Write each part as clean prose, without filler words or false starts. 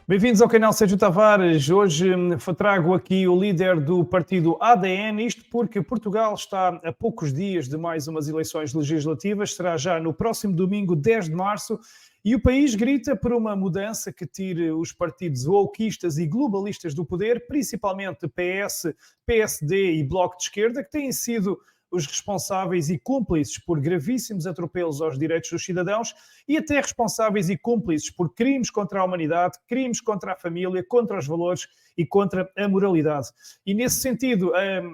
Bem-vindos ao canal Sérgio Tavares. Hoje trago aqui o líder do partido ADN, isto porque Portugal está a poucos dias de mais umas eleições legislativas, será já no próximo domingo, 10 de março, e o país grita por uma mudança que tire os partidos wokeistas e globalistas do poder, principalmente PS, PSD e Bloco de Esquerda, que têm sido os responsáveis e cúmplices por gravíssimos atropelos aos direitos dos cidadãos e até responsáveis e cúmplices por crimes contra a humanidade, crimes contra a família, contra os valores e contra a moralidade. E nesse sentido,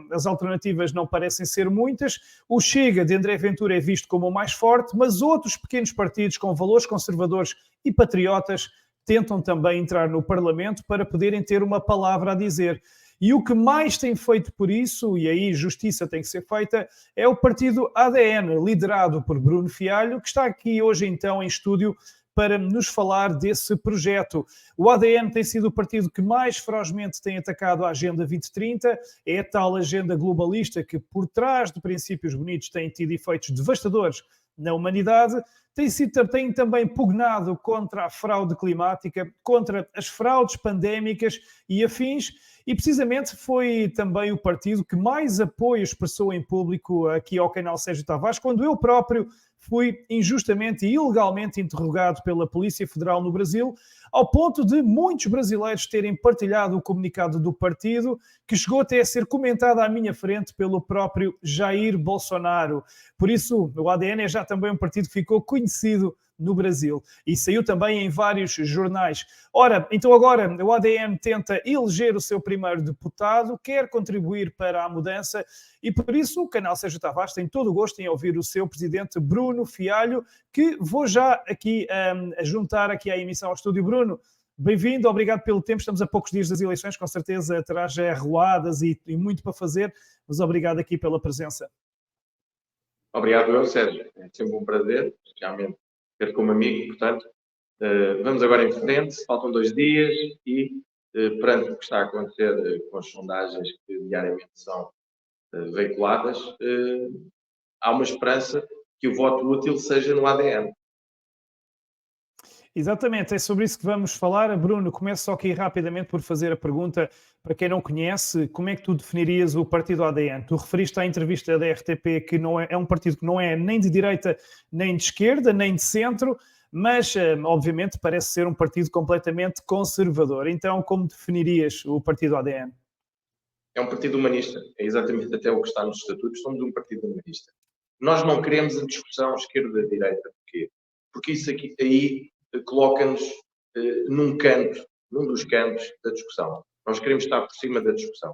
as alternativas não parecem ser muitas. O Chega de André Ventura é visto como o mais forte, mas outros pequenos partidos com valores conservadores e patriotas tentam também entrar no Parlamento para poderem ter uma palavra a dizer. E o que mais tem feito por isso, e aí justiça tem que ser feita, é o partido ADN, liderado por Bruno Fialho, que está aqui hoje então em estúdio para nos falar desse projeto. O ADN tem sido o partido que mais ferozmente tem atacado a Agenda 2030, é a tal agenda globalista que, por trás de princípios bonitos, tem tido efeitos devastadores na humanidade. Tem também pugnado contra a fraude climática, contra as fraudes pandémicas e afins, e precisamente foi também o partido que mais apoio expressou em público aqui ao canal Sérgio Tavares, quando eu próprio fui injustamente e ilegalmente interrogado pela Polícia Federal no Brasil, ao ponto de muitos brasileiros terem partilhado o comunicado do partido, que chegou até a ser comentado à minha frente pelo próprio Jair Bolsonaro. Por isso, o ADN é já também um partido que ficou conhecido no Brasil e saiu também em vários jornais. Ora, então agora o ADN tenta eleger o seu primeiro deputado, quer contribuir para a mudança e por isso o canal Sérgio Tavares tem todo o gosto em ouvir o seu presidente Bruno Fialho, que vou já aqui a juntar aqui à emissão ao estúdio. Bruno, bem-vindo, obrigado pelo tempo, estamos a poucos dias das eleições, com certeza terá já arruadas e muito para fazer, mas obrigado aqui pela presença. Obrigado eu, Sérgio, é sempre um prazer, realmente ter como amigo, portanto, vamos agora em frente, faltam 2 dias e perante o que está a acontecer com as sondagens que diariamente são veiculadas, há uma esperança que o voto útil seja no ADN. Exatamente, é sobre isso que vamos falar. Bruno, começo só aqui rapidamente por fazer a pergunta para quem não conhece, como é que tu definirias o partido ADN? Tu referiste à entrevista da RTP que não é um partido que não é nem de direita, nem de esquerda, nem de centro, mas obviamente parece ser um partido completamente conservador. Então, como definirias o partido ADN? É um partido humanista, é exatamente até o que está nos estatutos, somos um partido humanista. Nós não queremos a discussão esquerda-direita, porquê? Porque isso aqui, aí coloca-nos num dos cantos da discussão. Nós queremos estar por cima da discussão.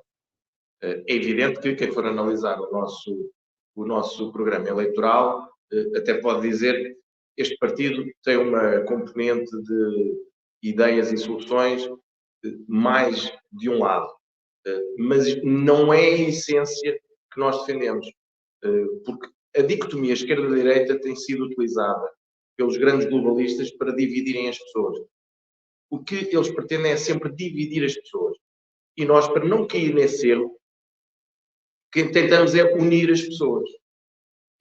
É evidente que quem for analisar o nosso programa eleitoral até pode dizer que este partido tem uma componente de ideias e soluções mais de um lado. Mas não é a essência que nós defendemos. Porque a dicotomia esquerda-direita tem sido utilizada pelos grandes globalistas para dividirem as pessoas. O que eles pretendem é sempre dividir as pessoas. E nós, para não cair nesse erro, o que tentamos é unir as pessoas.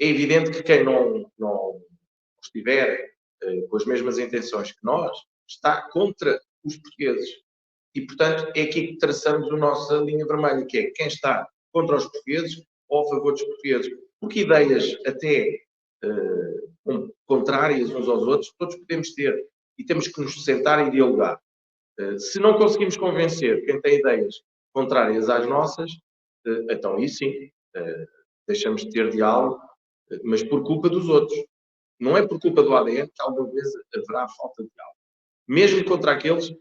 É evidente que quem não estiver com as mesmas intenções que nós, está contra os portugueses. E, portanto, é aqui que traçamos a nossa linha vermelha, que é quem está contra os portugueses ou a favor dos portugueses. Porque ideias até contrárias uns aos outros, todos podemos ter. E temos que nos sentar e dialogar. Se não conseguimos convencer quem tem ideias contrárias às nossas, então aí sim, deixamos de ter diálogo, mas por culpa dos outros. Não é por culpa do ADN que alguma vez haverá falta de diálogo. Mesmo contra aqueles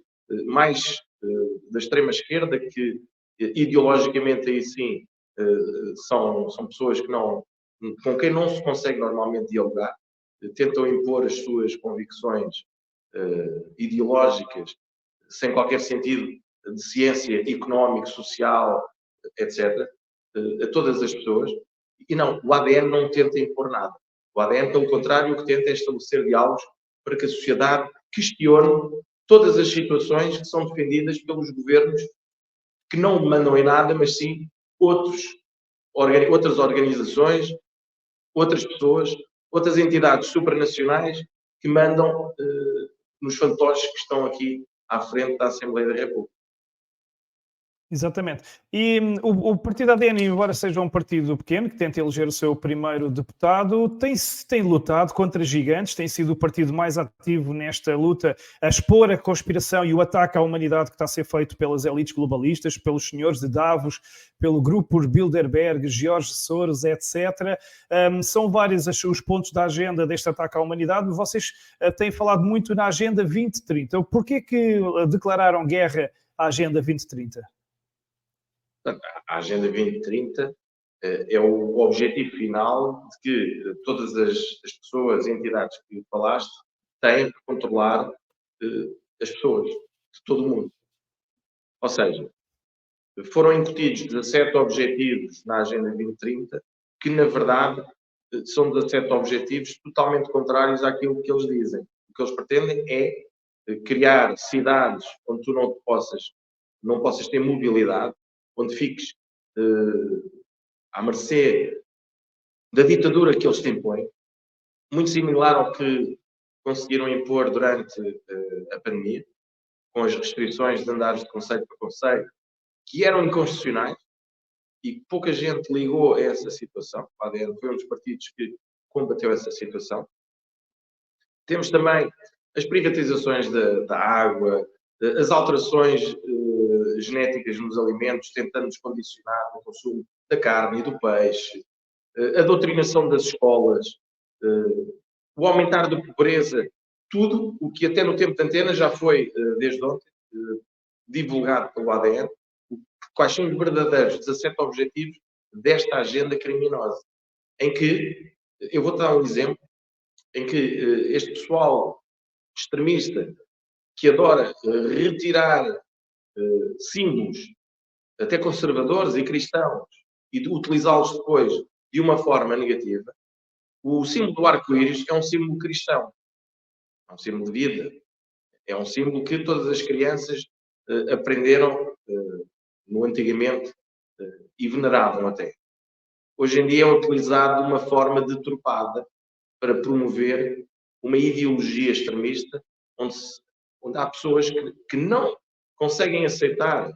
mais da extrema esquerda, que ideologicamente aí sim são pessoas com quem não se consegue normalmente dialogar, tentam impor as suas convicções ideológicas sem qualquer sentido de ciência, económico, social, etc., a todas as pessoas. E não, o ADN não tenta impor nada. O ADN, pelo contrário, o que tenta é estabelecer diálogos para que a sociedade questione todas as situações que são defendidas pelos governos que não mandam em nada, mas sim outras organizações, outras pessoas, outras entidades supranacionais que mandam nos fantoches que estão aqui à frente da Assembleia da República. Exatamente. E o partido ADN, embora seja um partido pequeno, que tenta eleger o seu primeiro deputado, tem lutado contra gigantes, tem sido o partido mais ativo nesta luta, a expor a conspiração e o ataque à humanidade que está a ser feito pelas elites globalistas, pelos senhores de Davos, pelo grupo Bilderberg, George Soros, etc. São vários os pontos da agenda deste ataque à humanidade. Vocês têm falado muito na Agenda 2030. Porquê que declararam guerra à Agenda 2030? A Agenda 2030 é o objetivo final de que todas as pessoas e entidades que falaste têm que controlar as pessoas de todo o mundo. Ou seja, foram incutidos 17 objetivos na Agenda 2030 que, na verdade, são 17 objetivos totalmente contrários àquilo que eles dizem. O que eles pretendem é criar cidades onde tu não possas ter mobilidade, onde fiques à mercê da ditadura que eles te impõem, muito similar ao que conseguiram impor durante a pandemia, com as restrições de andares de concelho para concelho, que eram inconstitucionais e pouca gente ligou a essa situação. O ADN foi um dos partidos que combateu essa situação. Temos também as privatizações da água, as alterações genéticas nos alimentos, tentando-nos condicionar o consumo da carne e do peixe, a doutrinação das escolas, o aumentar da pobreza, tudo o que até no tempo de antena já foi, desde ontem, divulgado pelo ADN, quais são os verdadeiros 17 objetivos desta agenda criminosa, em que, eu vou dar um exemplo, em que este pessoal extremista que adora retirar símbolos, até conservadores e cristãos, e de utilizá-los depois de uma forma negativa, o símbolo do arco-íris é um símbolo cristão, é um símbolo de vida, é um símbolo que todas as crianças aprenderam no antigamente e veneravam até. Hoje em dia é utilizado de uma forma deturpada para promover uma ideologia extremista onde há pessoas que não conseguem aceitar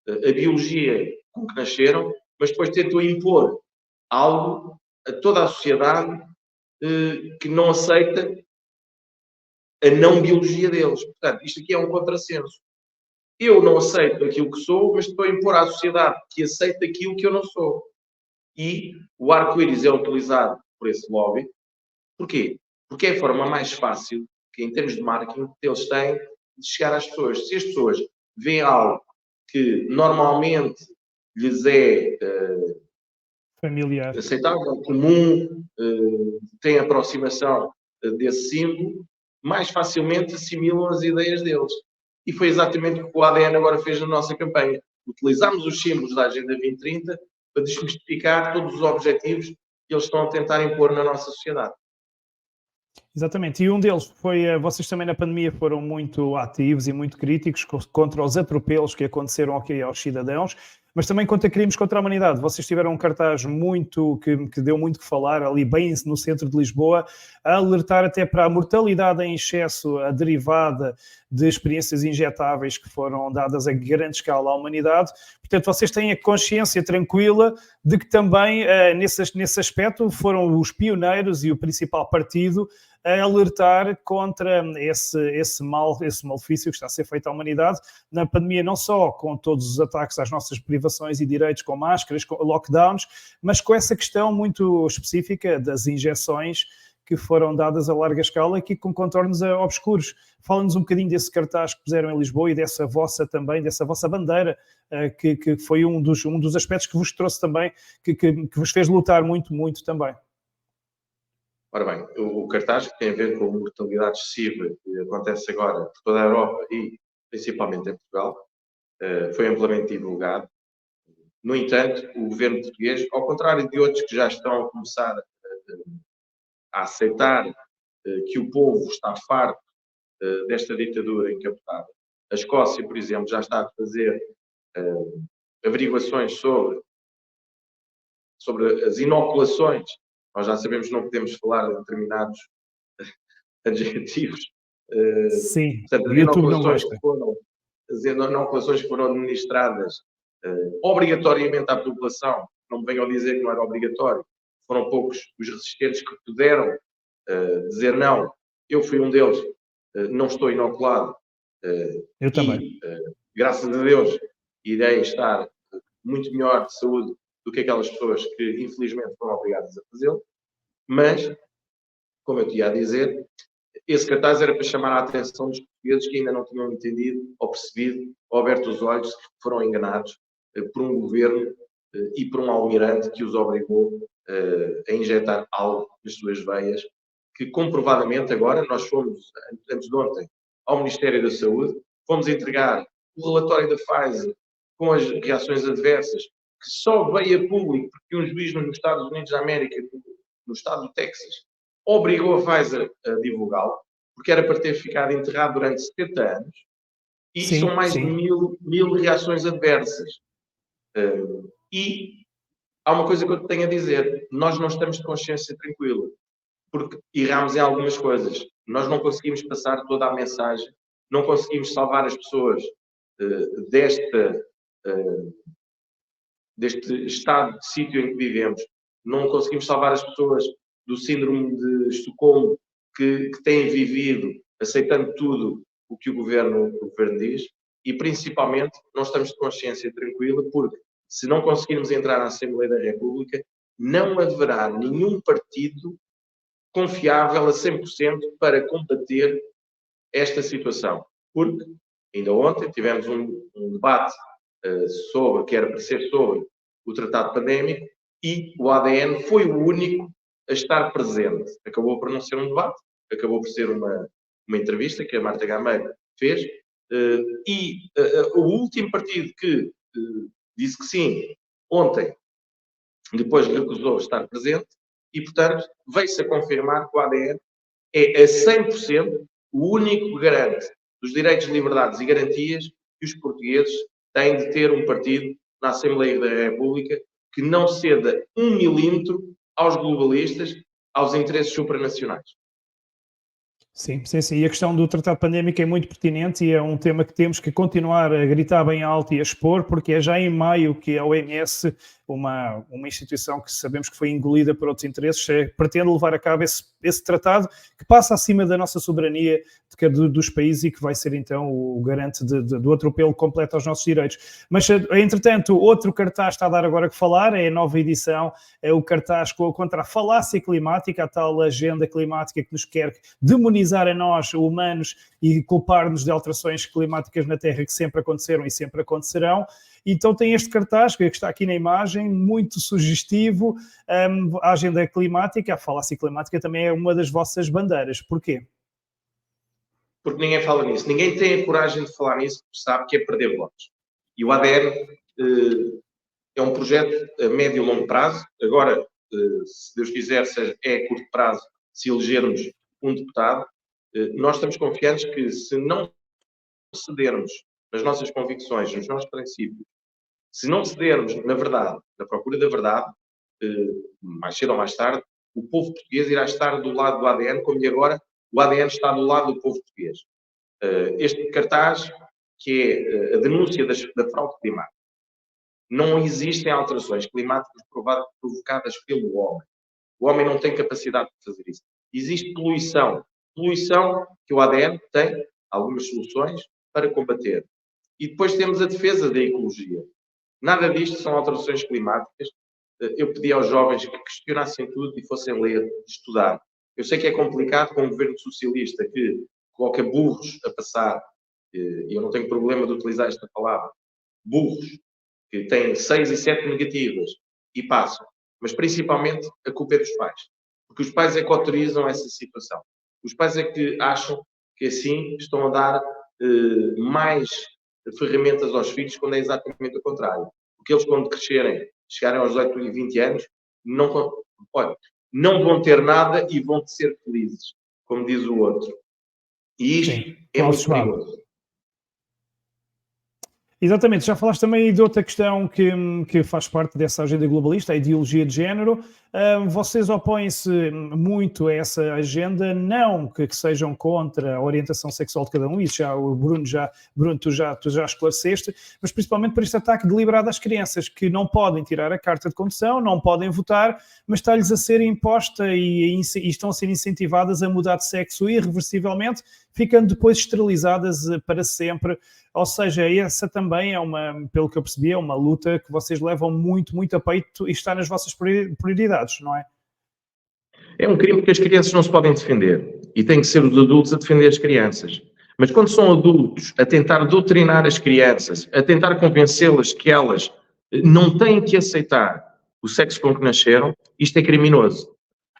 a biologia com que nasceram, mas depois tentam impor algo a toda a sociedade que não aceita a não biologia deles. Portanto, isto aqui é um contrassenso. Eu não aceito aquilo que sou, mas estou a impor à sociedade que aceita aquilo que eu não sou. E o arco-íris é utilizado por esse lobby. Porquê? Porque é a forma mais fácil, que em termos de marketing, que eles têm de chegar às pessoas. Se as pessoas veem algo que normalmente lhes é familiar, aceitável, comum, têm aproximação desse símbolo, mais facilmente assimilam as ideias deles. E foi exatamente o que o ADN agora fez na nossa campanha. Utilizámos os símbolos da Agenda 2030 para desmistificar todos os objetivos que eles estão a tentar impor na nossa sociedade. Exatamente, e um deles foi, vocês também na pandemia foram muito ativos e muito críticos contra os atropelos que aconteceram aqui aos cidadãos, mas também contra crimes contra a humanidade. Vocês tiveram um cartaz que deu muito que falar, ali bem no centro de Lisboa, a alertar até para a mortalidade em excesso, a derivada de experiências injetáveis que foram dadas a grande escala à humanidade. Portanto, vocês têm a consciência tranquila de que também, nesse aspecto, foram os pioneiros e o principal partido a alertar contra esse malefício que está a ser feito à humanidade na pandemia, não só com todos os ataques às nossas privações e direitos, com máscaras, com lockdowns, mas com essa questão muito específica das injeções que foram dadas a larga escala e com contornos obscuros. Fala-nos um bocadinho desse cartaz que puseram em Lisboa e dessa vossa bandeira, que foi um dos aspectos que vos trouxe também, que vos fez lutar muito, muito também. Ora bem, o cartaz que tem a ver com a mortalidade excessiva que acontece agora por toda a Europa e principalmente em Portugal, foi amplamente divulgado. No entanto, o governo português, ao contrário de outros que já estão a começar a aceitar que o povo está farto desta ditadura encapotada, a Escócia, por exemplo, já está a fazer averiguações sobre as inoculações. Nós já sabemos que não podemos falar de determinados adjetivos Sim, Portanto, o as YouTube não inoculações gosta. que foram, as inoculações que foram administradas obrigatoriamente à população, não me venham dizer que não era obrigatório, foram poucos os resistentes que puderam dizer não. Eu fui um deles, não estou inoculado Eu também. e, graças a Deus, irei estar muito melhor de saúde do que aquelas pessoas que, infelizmente, foram obrigadas a fazê-lo. Mas, como eu tinha a dizer, esse cartaz era para chamar a atenção dos portugueses que ainda não tinham entendido, ou percebido, ou aberto os olhos, que foram enganados por um governo e por um almirante que os obrigou a injetar algo nas suas veias, que comprovadamente agora nós fomos, antes de ontem, ao Ministério da Saúde, fomos entregar o relatório da Pfizer com as reações adversas, que só veio a público porque um juiz nos Estados Unidos da América, no estado do Texas, obrigou a Pfizer a divulgá-lo, porque era para ter ficado enterrado durante 70 anos, e Sim, são mais de sim. mil reações adversas. E há uma coisa que eu te tenho a dizer: nós não estamos de consciência tranquila, porque erramos em algumas coisas. Nós não conseguimos passar toda a mensagem, não conseguimos salvar as pessoas deste estado de sítio em que vivemos, não conseguimos salvar as pessoas do síndrome de Estocolmo que têm vivido aceitando tudo o que o governo diz, e principalmente não estamos de consciência tranquila porque, se não conseguirmos entrar na Assembleia da República, não haverá nenhum partido confiável a 100% para combater esta situação. Porque ainda ontem tivemos um debate que era para ser sobre o tratado pandémico, e o ADN foi o único a estar presente. Acabou por não ser um debate, acabou por ser uma entrevista que a Marta Gameiro fez, e o último partido que disse que sim, ontem, depois recusou estar presente, e, portanto, veio-se a confirmar que o ADN é a 100% o único que garante os direitos, liberdades e garantias que os portugueses têm de ter um partido na Assembleia da República que não ceda 1 milímetro aos globalistas, aos interesses supranacionais. Sim, sim, sim. E a questão do tratado pandémico é muito pertinente e é um tema que temos que continuar a gritar bem alto e a expor, porque é já em maio que a OMS, uma instituição que sabemos que foi engolida por outros interesses, pretende levar a cabo esse tratado que passa acima da nossa soberania dos países e que vai ser então o garante do atropelo completo aos nossos direitos. Mas, entretanto, outro cartaz está a dar agora que falar, é a nova edição, é o cartaz contra a falácia climática, a tal agenda climática que nos quer demonizar a nós, humanos, e culpar-nos de alterações climáticas na Terra que sempre aconteceram e sempre acontecerão. Então tem este cartaz, que está aqui na imagem, muito sugestivo. A agenda climática, a falácia climática também é uma das vossas bandeiras. Porquê? Porque ninguém fala nisso. Ninguém tem a coragem de falar nisso porque sabe que é perder votos. E o ADN é um projeto a médio e longo prazo. Agora, se Deus quiser, é a curto prazo, se elegermos um deputado. Nós estamos confiantes que, se não cedermos nas nossas convicções, nos nossos princípios, se não cedermos na verdade, na procura da verdade, mais cedo ou mais tarde, o povo português irá estar do lado do ADN, como agora o ADN está do lado do povo português. Este cartaz, que é a denúncia da fraude climática. Não existem alterações climáticas provocadas pelo homem. O homem não tem capacidade de fazer isso. Existe poluição. Poluição que o ADN tem algumas soluções para combater. E depois temos a defesa da ecologia. Nada disto são alterações climáticas. Eu pedi aos jovens que questionassem tudo e fossem ler, estudar. Eu sei que é complicado com um governo socialista que coloca burros a passar, e eu não tenho problema de utilizar esta palavra, burros, que têm 6 e 7 negativas e passam. Mas principalmente a culpa é dos pais. Porque os pais é que autorizam essa situação. Os pais é que acham que assim estão a dar mais ferramentas aos filhos, quando é exatamente o contrário. Porque eles, quando crescerem, chegarem aos 18 e 20 anos, não vão ter nada e vão ser felizes, como diz o outro. E isto Sim, é Klaus muito Schwab. perigoso. Exatamente, já falaste também aí de outra questão que faz parte dessa agenda globalista, a ideologia de género. Vocês opõem-se muito a essa agenda, não que sejam contra a orientação sexual de cada um, isso já o Bruno, tu já esclareceste, mas principalmente por este ataque deliberado às crianças, que não podem tirar a carta de condução, não podem votar, mas está-lhes a ser imposta e estão a ser incentivadas a mudar de sexo irreversivelmente, ficando depois esterilizadas para sempre. Ou seja, essa também é pelo que eu percebi, é uma luta que vocês levam muito, muito a peito e está nas vossas prioridades, não é? É um crime porque as crianças não se podem defender e têm que ser os adultos a defender as crianças. Mas quando são adultos a tentar doutrinar as crianças, a tentar convencê-las que elas não têm que aceitar o sexo com que nasceram, isto é criminoso.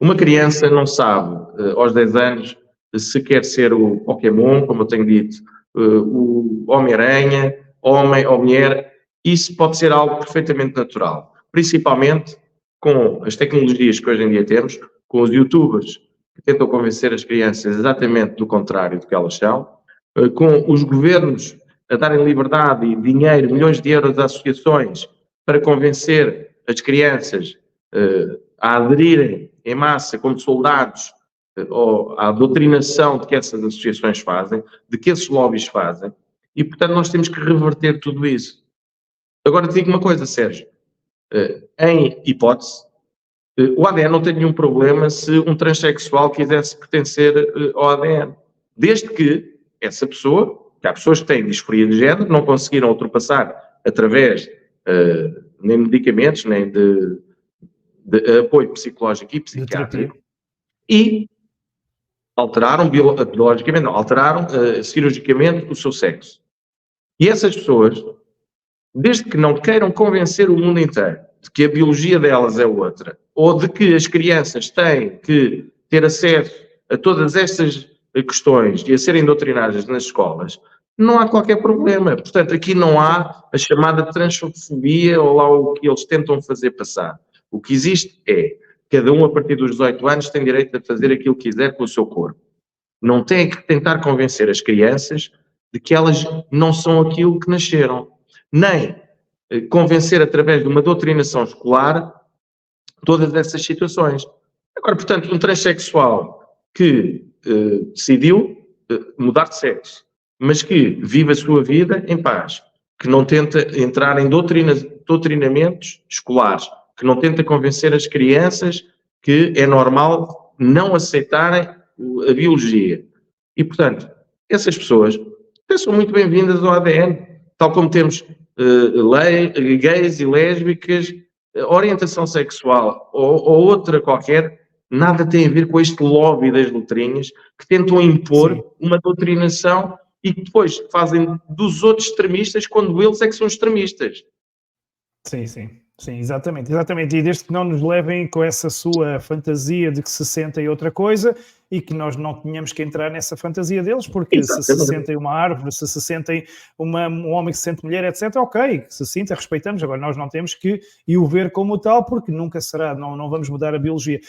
Uma criança não sabe, aos 10 anos, se quer ser o Pokémon, como eu tenho dito, o Homem-Aranha, homem ou mulher. Isso pode ser algo perfeitamente natural, principalmente com as tecnologias que hoje em dia temos, com os youtubers que tentam convencer as crianças exatamente do contrário do que elas são, com os governos a darem liberdade e dinheiro, milhões de euros a associações para convencer as crianças a aderirem em massa como soldados ou à doutrinação de que essas associações fazem, de que esses lobbies fazem, e portanto nós temos que reverter tudo isso. Agora te digo uma coisa, Sérgio, em hipótese, o ADN não tem nenhum problema se um transexual quisesse pertencer ao ADN, desde que essa pessoa, que há pessoas que têm disforia de género, não conseguiram ultrapassar através nem de medicamentos, nem de apoio psicológico e psiquiátrico, e alteraram biologicamente, não, alteraram cirurgicamente o seu sexo. E essas pessoas, desde que não queiram convencer o mundo inteiro de que a biologia delas é outra, ou de que as crianças têm que ter acesso a todas estas questões e a serem doutrinadas nas escolas, não há qualquer problema. Portanto, aqui não há a chamada transfobia ou lá o que eles tentam fazer passar. O que existe é, cada um a partir dos 18 anos tem direito a fazer aquilo que quiser com o seu corpo. Não tem que tentar convencer as crianças de que elas não são aquilo que nasceram. Nem convencer através de uma doutrinação escolar todas essas situações. Agora, portanto, um transexual que decidiu mudar de sexo, mas que vive a sua vida em paz, que não tenta entrar em doutrinamentos escolares, que não tenta convencer as crianças que é normal não aceitarem a biologia. E, portanto, essas pessoas são muito bem-vindas ao ADN, tal como temos gays e lésbicas, orientação sexual ou outra qualquer, nada tem a ver com este lobby das letrinhas que tentam impor uma doutrinação e que depois fazem dos outros extremistas quando eles é que são extremistas. Sim, exatamente. E desde que não nos levem com essa sua fantasia de que se sentem outra coisa e que nós não tenhamos que entrar nessa fantasia deles, porque exatamente. Se sentem uma árvore, se sentem um homem que se sente mulher, etc., ok, que se sinta, respeitamos. Agora nós não temos que o ver como tal, porque nunca será, não vamos mudar a biologia.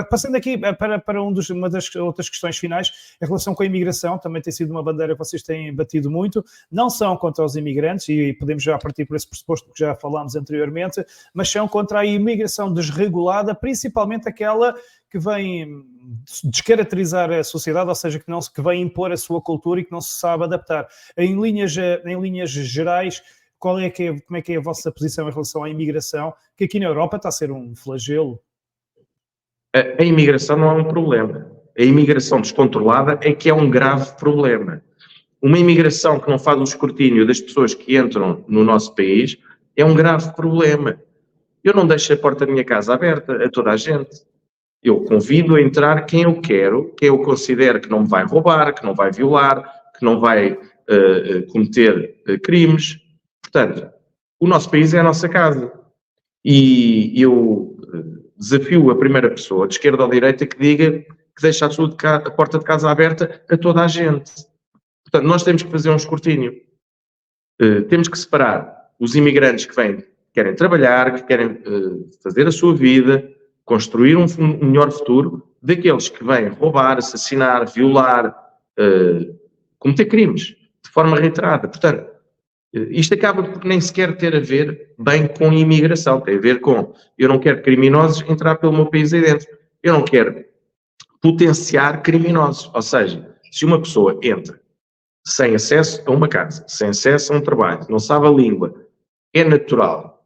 Passando aqui para uma das outras questões finais, em relação com a imigração, também tem sido uma bandeira que vocês têm batido muito, não são contra os imigrantes, e podemos já partir por esse pressuposto que já falámos anteriormente, mas são contra a imigração desregulada, principalmente aquela que vem descaracterizar a sociedade, ou seja, que vem impor a sua cultura e que não se sabe adaptar. Em linhas gerais, como é que é a vossa posição em relação à imigração, que aqui na Europa está a ser um flagelo? A imigração não é um problema. A imigração descontrolada é que é um grave problema. Uma imigração que não faz o escrutínio das pessoas que entram no nosso país é um grave problema. Eu não deixo a porta da minha casa aberta a toda a gente. Eu convido a entrar quem eu quero, quem eu considero que não me vai roubar, que não vai violar, que não vai cometer crimes. Portanto, o nosso país é a nossa casa. E eu desafio a primeira pessoa, de esquerda ou de direita, que diga que deixa a porta de casa aberta a toda a gente. Portanto, nós temos que fazer um escrutínio. Temos que separar os imigrantes que querem trabalhar, que querem fazer a sua vida, construir um melhor futuro, daqueles que vêm roubar, assassinar, violar, cometer crimes de forma reiterada. Portanto, Isto acaba por nem sequer ter a ver bem com imigração, tem a ver com eu não quero criminosos entrar pelo meu país aí dentro, eu não quero potenciar criminosos, ou seja, se uma pessoa entra sem acesso a uma casa, sem acesso a um trabalho, não sabe a língua, é natural,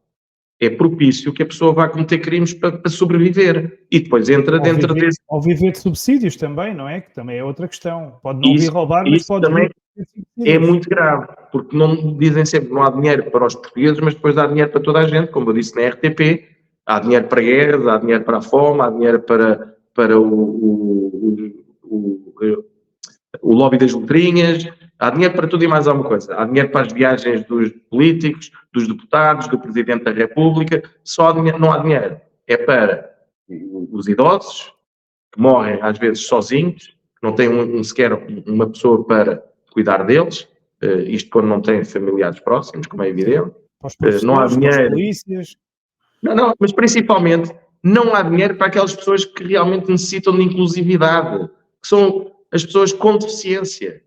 é propício que a pessoa vá cometer crimes para sobreviver e depois entra dentro desse... Ou viver de subsídios também, não é? Que também é outra questão. Pode não vir roubar, mas Isso pode também vir de é subsídios. muito grave, porque não dizem sempre que não há dinheiro para os portugueses, mas depois há dinheiro para toda a gente, como eu disse na RTP, há dinheiro para guerras, há dinheiro para a fome, há dinheiro para o lobby das letrinhas, há dinheiro para tudo e mais alguma coisa. Há dinheiro para as viagens dos políticos, dos deputados, do Presidente da República, não há dinheiro. É para os idosos, que morrem às vezes sozinhos, que não têm sequer uma pessoa para cuidar deles, isto quando não têm familiares próximos, como é evidente. Para os professores, Não há para os dinheiro. polícias. Não, mas principalmente não há dinheiro para aquelas pessoas que realmente necessitam de inclusividade, que são as pessoas com deficiência.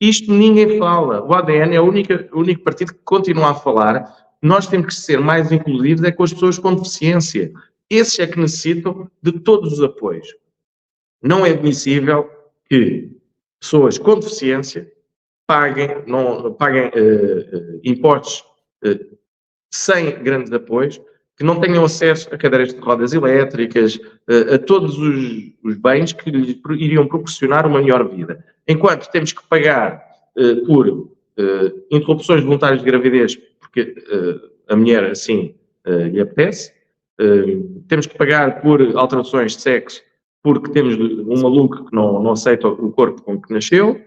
Isto ninguém fala. O ADN é o único partido que continua a falar. Nós temos que ser mais inclusivos é com as pessoas com deficiência. Esses é que necessitam de todos os apoios. Não é admissível que pessoas com deficiência paguem impostos sem grandes apoios, que não tenham acesso a cadeiras de rodas elétricas, a todos os bens que lhes iriam proporcionar uma melhor vida. Enquanto temos que pagar por interrupções voluntárias de gravidez, porque a mulher assim lhe apetece, temos que pagar por alterações de sexo, porque temos um maluco que não aceita o corpo com que nasceu,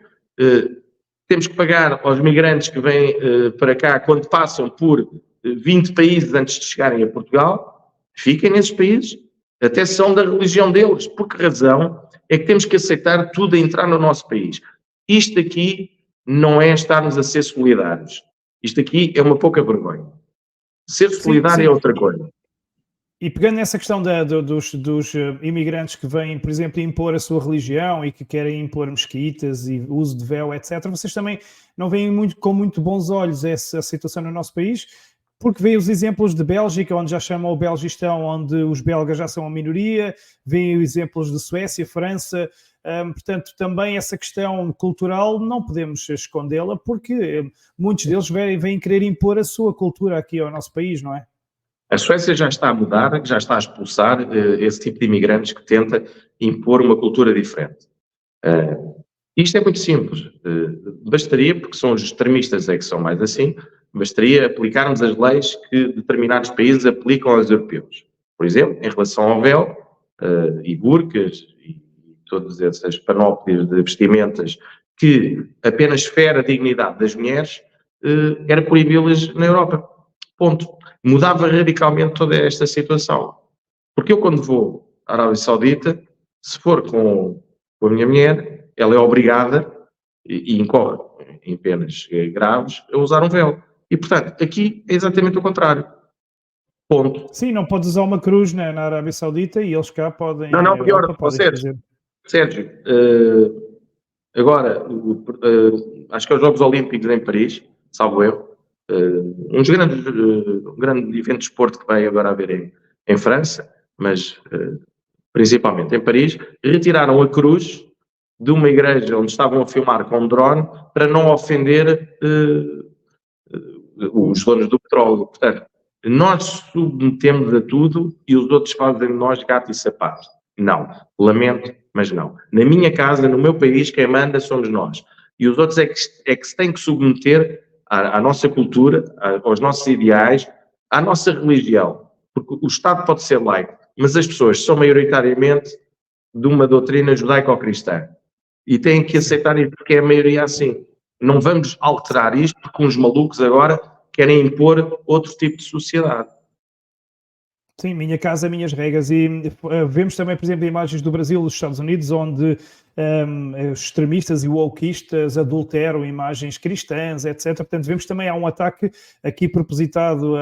temos que pagar aos migrantes que vêm para cá quando passam por 20 países antes de chegarem a Portugal, fiquem nesses países, até são da religião deles. Por que razão é que temos que aceitar tudo a entrar no nosso país? Isto aqui não é estarmos a ser solidários. Isto aqui é uma pouca vergonha. Ser solidário é outra coisa. E pegando nessa questão dos imigrantes que vêm, por exemplo, impor a sua religião e que querem impor mesquitas e uso de véu, etc., vocês também não veem com muito bons olhos essa situação no nosso país? Porque veem os exemplos de Bélgica, onde já chamam o Belgistão, onde os belgas já são a minoria, veem exemplos de Suécia, França, portanto, também essa questão cultural não podemos escondê-la, porque muitos deles vêm querer impor a sua cultura aqui ao nosso país, não é? A Suécia já está a mudar, já está a expulsar esse tipo de imigrantes que tenta impor uma cultura diferente. Isto é muito simples. Bastaria, porque são os extremistas que são mais assim, bastaria aplicarmos as leis que determinados países aplicam aos europeus. Por exemplo, em relação ao véu e burcas e todas essas panóplias de vestimentas que apenas fere a dignidade das mulheres, era proibi-las na Europa. Ponto. Mudava radicalmente toda esta situação. Porque eu, quando vou à Arábia Saudita, se for com a minha mulher, ela é obrigada e incorre em penas graves a usar um véu. E, portanto, aqui é exatamente o contrário. Ponto. Sim, não podes usar uma cruz na Arábia Saudita e eles cá podem... Não, pior, Sérgio, agora, acho que é os Jogos Olímpicos em Paris, salvo erro, um grande evento de esporte que vai agora haver em França, mas principalmente em Paris, retiraram a cruz de uma igreja onde estavam a filmar com um drone para não ofender os donos do petróleo. Portanto, nós submetemos a tudo e os outros fazem de nós gato e sapato. Não, lamento, mas não. Na minha casa, no meu país, quem manda somos nós. E os outros é que se têm que submeter à nossa cultura, aos nossos ideais, à nossa religião. Porque o Estado pode ser laico, mas as pessoas são maioritariamente de uma doutrina judaico-cristã. E têm que aceitar isso, porque é a maioria assim. Não vamos alterar isto porque uns malucos agora querem impor outro tipo de sociedade. Sim, minha casa, minhas regras. E vemos também, por exemplo, imagens do Brasil e dos Estados Unidos, onde extremistas e wokeistas adulteram imagens cristãs, etc. Portanto, vemos também há um ataque aqui propositado,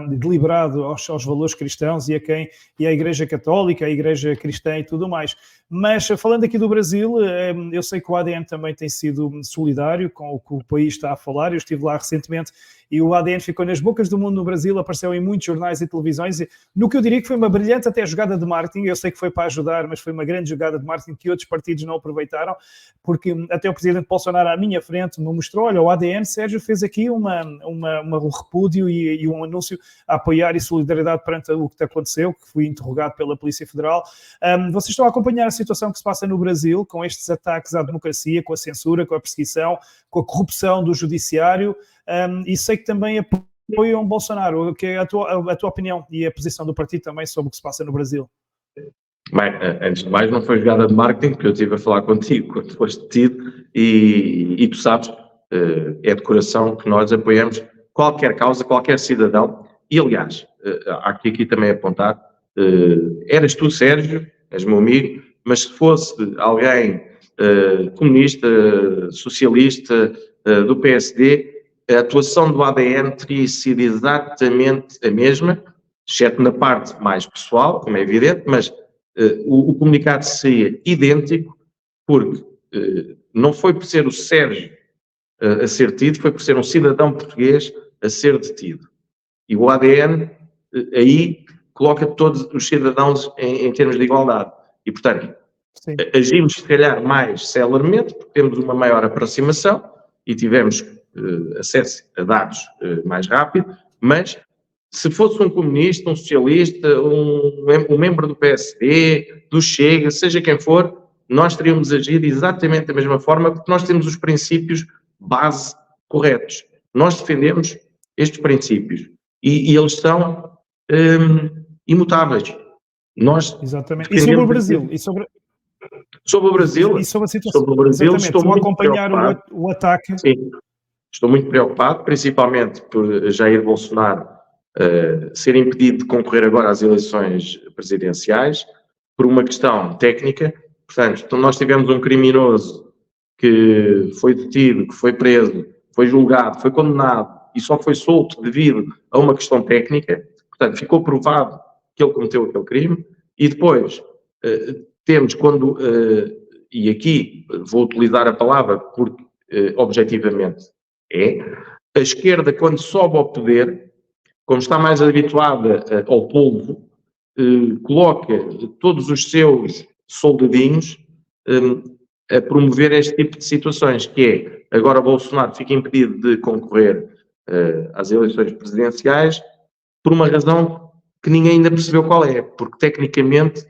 deliberado aos valores cristãos e à Igreja Católica, à Igreja Cristã e tudo mais. Mas, falando aqui do Brasil, eu sei que o ADN também tem sido solidário com o que o país está a falar. Eu estive lá recentemente e o ADN ficou nas bocas do mundo no Brasil, apareceu em muitos jornais e televisões, no que eu diria que foi uma brilhante até jogada de marketing. Eu sei que foi para ajudar, mas foi uma grande jogada de marketing que outros partidos não aproveitaram, porque até o presidente Bolsonaro à minha frente me mostrou, olha, o ADN, Sérgio, fez aqui um repúdio e um anúncio a apoiar e solidariedade perante o que aconteceu, que fui interrogado pela Polícia Federal. Vocês estão a acompanhar a situação que se passa no Brasil, com estes ataques à democracia, com a censura, com a perseguição, com a corrupção do judiciário, e sei que também apoiam Bolsonaro. Que é a tua opinião e a posição do partido também sobre o que se passa no Brasil? Bem, antes de mais, não foi jogada de marketing, porque eu estive a falar contigo quando foste detido e tu sabes, é de coração que nós apoiamos qualquer causa, qualquer cidadão. E, aliás, há aqui também apontar, eras tu, Sérgio, és meu amigo, mas se fosse alguém comunista, socialista, do PSD, a atuação do ADN teria sido exatamente a mesma, exceto na parte mais pessoal, como é evidente, mas o comunicado seria idêntico, porque não foi por ser o Sérgio a ser detido, foi por ser um cidadão português a ser detido. E o ADN aí coloca todos os cidadãos em termos de igualdade. E, portanto, sim, agimos se calhar mais celermente, porque temos uma maior aproximação e tivemos acesso a dados mais rápido, mas se fosse um comunista, um socialista, um membro do PSD, do Chega, seja quem for, nós teríamos agido exatamente da mesma forma, porque nós temos os princípios base corretos. Nós defendemos estes princípios e eles são imutáveis. Nós exatamente. E sobre o Brasil? Sobre o Brasil? E sobre a situação? Sobre o Brasil, estou muito acompanhar preocupado. o ataque. Sim, estou muito preocupado, principalmente por Jair Bolsonaro ser impedido de concorrer agora às eleições presidenciais por uma questão técnica. Portanto, então nós tivemos um criminoso que foi detido, que foi preso, foi julgado, foi condenado e só foi solto devido a uma questão técnica. Portanto, ficou provado que ele cometeu aquele crime. E depois temos quando, e aqui vou utilizar a palavra porque objetivamente a esquerda, quando sobe ao poder, como está mais habituada ao polvo, coloca todos os seus soldadinhos a promover este tipo de situações, que é, agora Bolsonaro fica impedido de concorrer às eleições presidenciais por uma razão que ninguém ainda percebeu qual é, porque tecnicamente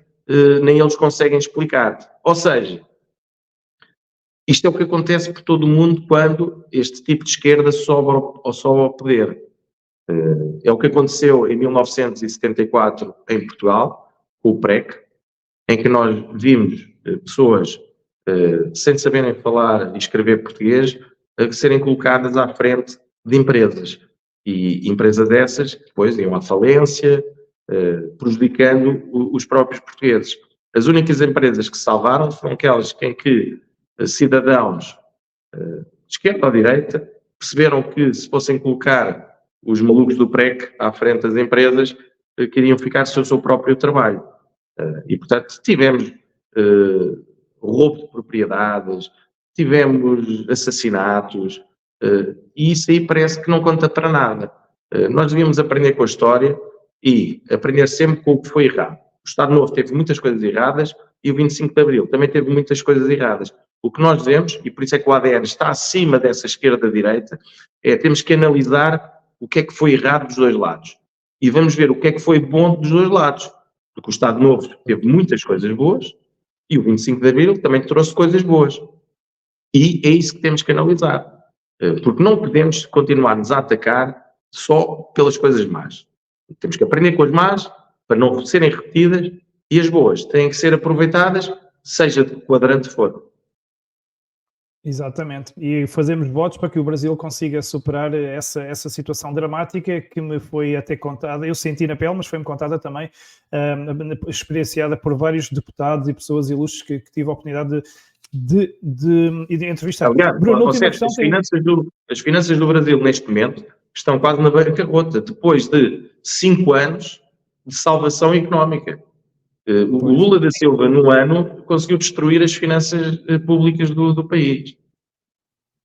nem eles conseguem explicar. Ou seja, isto é o que acontece por todo o mundo quando este tipo de esquerda sobe ao poder. É o que aconteceu em 1974 em Portugal, com o PREC, em que nós vimos pessoas sem saberem falar e escrever português serem colocadas à frente de empresas. E empresas dessas depois iam à falência, prejudicando os próprios portugueses. As únicas empresas que se salvaram foram aquelas em que cidadãos de esquerda ou direita perceberam que se fossem colocar os malucos do PREC à frente das empresas, queriam ficar sem o seu próprio trabalho. E, portanto, tivemos roubo de propriedades, tivemos assassinatos, e isso aí parece que não conta para nada. Nós devíamos aprender com a história e aprender sempre com o que foi errado. O Estado Novo teve muitas coisas erradas e o 25 de Abril também teve muitas coisas erradas. O que nós devemos, e por isso é que o ADN está acima dessa esquerda-direita, temos que analisar o que é que foi errado dos dois lados. E vamos ver o que é que foi bom dos dois lados. Porque o Estado Novo teve muitas coisas boas e o 25 de Abril também trouxe coisas boas. E é isso que temos que analisar. Porque não podemos continuar-nos a atacar só pelas coisas más. Temos que aprender com as más para não serem repetidas e as boas têm que ser aproveitadas, seja de que quadrante for. Exatamente, e fazemos votos para que o Brasil consiga superar essa situação dramática que me foi até contada, eu senti na pele, mas foi-me contada também, experienciada por vários deputados e pessoas ilustres que tive a oportunidade de entrevistar. Aliás, Bruno, última seja, questão. as finanças do Brasil, neste momento, estão quase na bancarrota, depois de 5 anos de salvação económica. O Lula da Silva, no ano, conseguiu destruir as finanças públicas do país.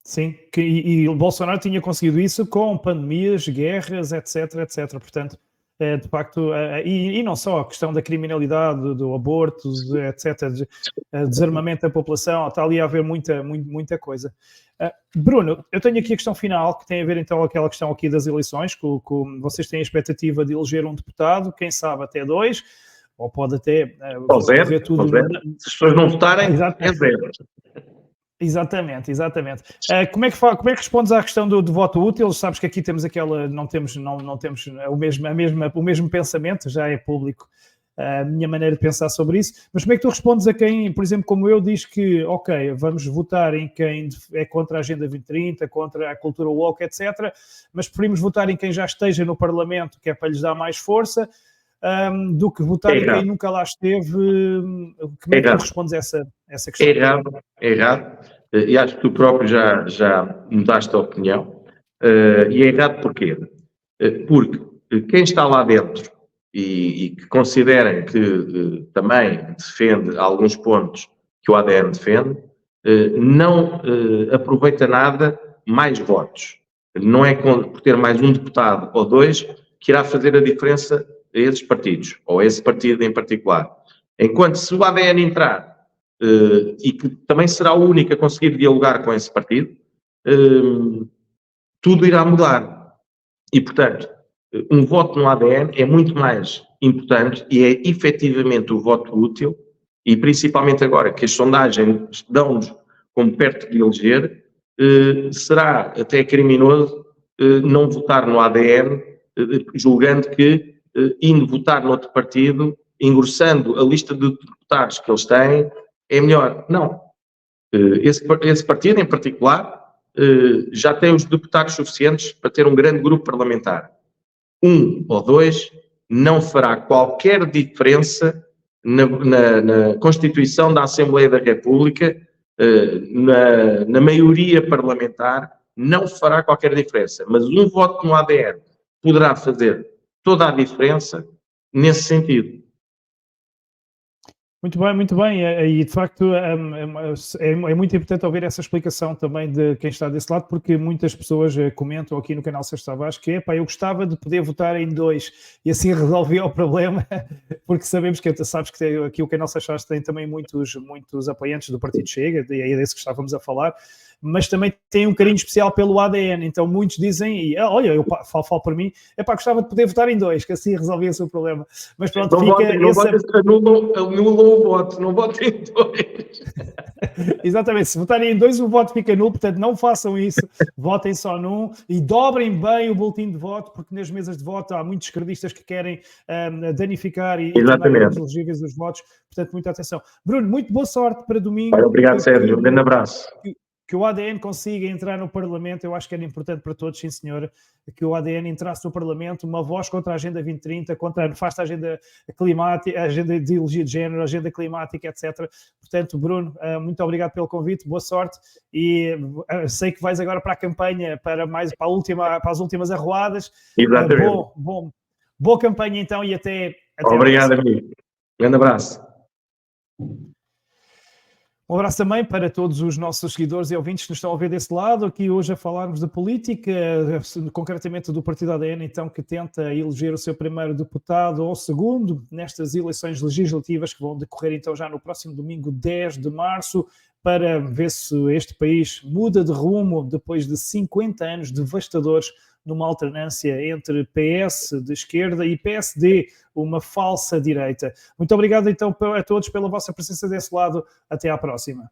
Sim, e o Bolsonaro tinha conseguido isso com pandemias, guerras, etc, etc. Portanto, de facto, e não só a questão da criminalidade, do aborto, etc, desarmamento da população, está ali a haver muita coisa. Bruno, eu tenho aqui a questão final, que tem a ver então com aquela questão aqui das eleições, que vocês têm a expectativa de eleger um deputado, quem sabe até 2, ou pode até ver tudo. Se as pessoas não votarem, é 0. Exatamente. Como é que respondes à questão do voto útil? Sabes que aqui temos não temos o mesmo pensamento, já é público a minha maneira de pensar sobre isso, mas como é que tu respondes a quem, por exemplo, como eu, diz que, ok, vamos votar em quem é contra a Agenda 2030, contra a cultura woke, etc., mas preferimos votar em quem já esteja no Parlamento, que é para lhes dar mais força, do que votar em quem nunca lá esteve. Como é que tu respondes a essa questão? É errado. E acho que tu próprio já mudaste a opinião. E é errado porquê? Porque quem está lá dentro e que considerem que também defende alguns pontos que o ADN defende, não aproveita nada mais votos. Não é por ter mais um deputado ou 2 que irá fazer a diferença a esses partidos, ou a esse partido em particular. Enquanto se o ADN entrar, e que também será o único a conseguir dialogar com esse partido, tudo irá mudar. E, portanto, um voto no ADN é muito mais importante e é efetivamente o voto útil, e principalmente agora que as sondagens dão-nos como perto de eleger, será até criminoso não votar no ADN, julgando que indo votar noutro partido, engrossando a lista de deputados que eles têm, é melhor. Não. Esse partido, em particular, já tem os deputados suficientes para ter um grande grupo parlamentar. 1 ou 2 não fará qualquer diferença na Constituição da Assembleia da República, na maioria parlamentar, não fará qualquer diferença. Mas um voto no ADN poderá fazer toda a diferença nesse sentido. Muito bem, e de facto é muito importante ouvir essa explicação também de quem está desse lado, porque muitas pessoas comentam aqui no canal Sérgio Tavares que eu gostava de poder votar em 2 e assim resolvia o problema, porque sabes que aqui o canal Sérgio Tavares tem também muitos apoiantes do Partido Chega, e é desse que estávamos a falar, mas também tem um carinho especial pelo ADN, então muitos dizem, olha, eu falo por mim, gostava de poder votar em 2, que assim resolvia-se o problema. Mas pronto, anulam o voto, não votem em 2. Exatamente, se votarem em 2 o voto fica nulo, portanto não façam isso, votem só num e dobrem bem o boletim de voto, porque nas mesas de voto há muitos esquerdistas que querem danificar e tornar inelegíveis os votos, portanto muita atenção. Bruno, muito boa sorte para domingo. Obrigado, Sérgio, um grande abraço. Que o ADN consiga entrar no Parlamento, eu acho que era importante para todos, sim senhora, que o ADN entrasse no Parlamento, uma voz contra a Agenda 2030, contra a nefasta agenda climática, a agenda de ideologia de género, a agenda climática, etc. Portanto, Bruno, muito obrigado pelo convite, boa sorte, e sei que vais agora para a campanha, para as últimas arruadas. Exatamente. Boa campanha então, e até obrigado, amigo. Grande abraço. Um abraço também para todos os nossos seguidores e ouvintes que nos estão a ver desse lado, aqui hoje a falarmos de política, concretamente do Partido ADN, então, que tenta eleger o seu primeiro deputado ou segundo nestas eleições legislativas que vão decorrer então já no próximo domingo 10 de março, para ver se este país muda de rumo depois de 50 anos devastadores numa alternância entre PS de esquerda e PSD, uma falsa direita. Muito obrigado então a todos pela vossa presença desse lado. Até à próxima.